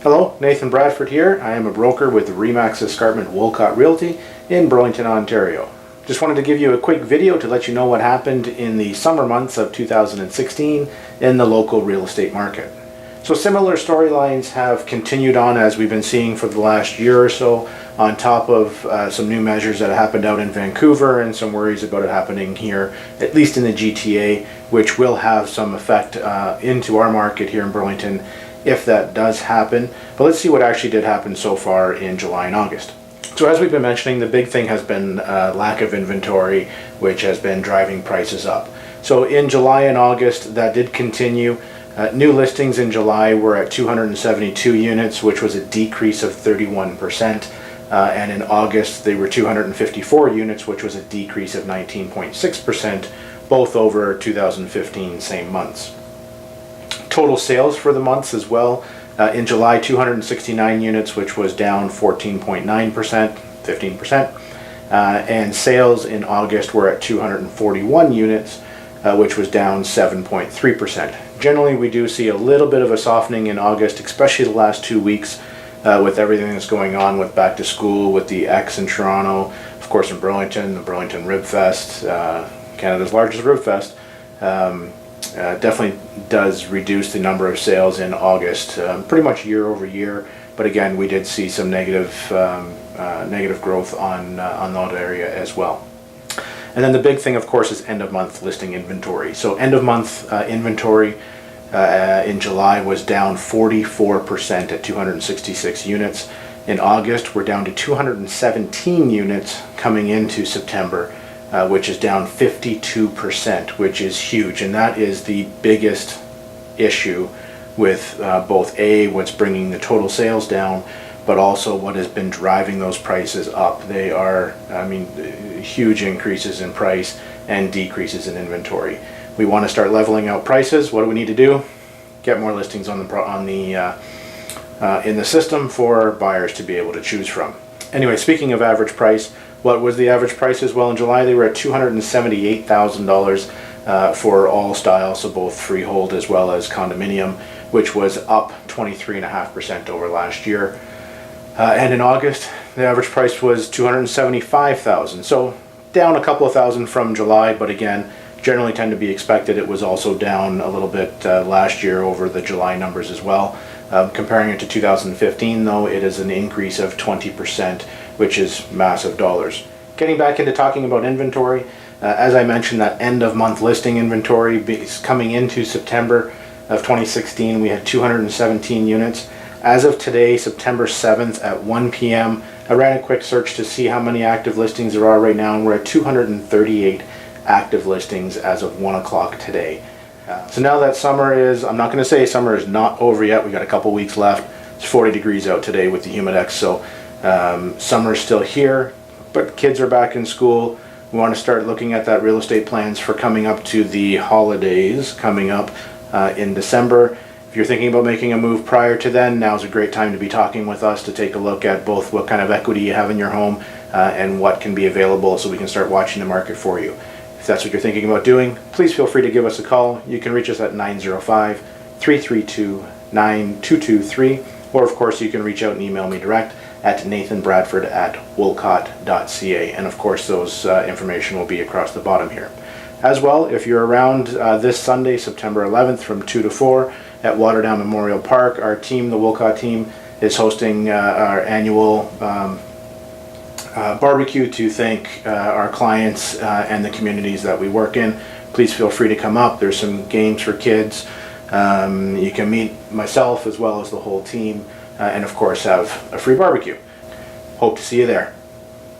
Hello, Nathan Bradford here. I am a broker with the Remax Escarpment Wolcott Realty in Burlington, Ontario. Just wanted to give you a quick video to let you know what happened in the summer months of 2016 in the local real estate market. So similar storylines have continued on as we've been seeing for the last year or so, on top of some new measures that happened out in Vancouver and some worries about it happening here, at least in the GTA, which will have some effect into our market here in Burlington if that does happen. But let's see what actually did happen so far in July and August. So as we've been mentioning, the big thing has been lack of inventory, which has been driving prices up. So in July and August, that did continue. New listings in July were at 272 units, which was a decrease of 31%. And in August, they were 254 units, which was a decrease of 19.6%, both over 2015 same months. Total sales for the months as well. In July, 269 units, which was down 14.9%, 15%. And sales in August were at 241 units, which was down 7.3%. Generally, we do see a little bit of a softening in August, especially the last 2 weeks with everything that's going on with back to school, with the X in Toronto, of course in Burlington, the Burlington Rib Fest, Canada's largest Rib Fest. Definitely does reduce the number of sales in August, pretty much year over year. But again, we did see some negative growth on that area as well. And then the big thing, of course, is end of month listing inventory. So end of month inventory in July was down 44% at 266 units. In August, we're down to 217 units coming into September. Which is down 52%, which is huge, and that is the biggest issue with both what's bringing the total sales down, but also what has been driving those prices up. They are, huge increases in price and decreases in inventory. We want to start leveling out prices. What do we need to do? Get more listings in the system for buyers to be able to choose from. Anyway, speaking of average price, what was the average price as well in July? They were at $278,000 for all styles, so both freehold as well as condominium, which was up 23.5% over last year. And in August, the average price was $275,000, so down a couple of thousand from July, but again, generally tend to be expected. It was also down a little bit last year over the July numbers as well. Comparing it to 2015, though, it is an increase of 20%, which is massive dollars. Getting back into talking about inventory, as I mentioned, that end of month listing inventory is coming into September of 2016. We had 217 units. As of today, September 7th at 1 p.m., I ran a quick search to see how many active listings there are right now, and we're at 238 active listings as of 1 o'clock today. So now that summer is, I'm not going to say summer is not over yet. We got a couple weeks left. It's 40 degrees out today with the humidex, so summer's still here, but kids are back in school. We want to start looking at that real estate plans for coming up to the holidays coming up in December. If you're thinking about making a move prior to then, now's a great time to be talking with us to take a look at both what kind of equity you have in your home and what can be available, so we can start watching the market for you. If that's what you're thinking about doing, please feel free to give us a call. You can reach us at 905-332-9223, or of course you can reach out and email me direct at nathanbradford@wolcott.ca, and of course those information will be across the bottom here. As well, if you're around this Sunday, September 11th from 2 to 4 at Waterdown Memorial Park, our team, the Wolcott team, is hosting our annual barbecue to thank our clients and the communities that we work in. Please feel free to come up. There's some games for kids. You can meet myself as well as the whole team, and of course have a free barbecue. Hope to see you there.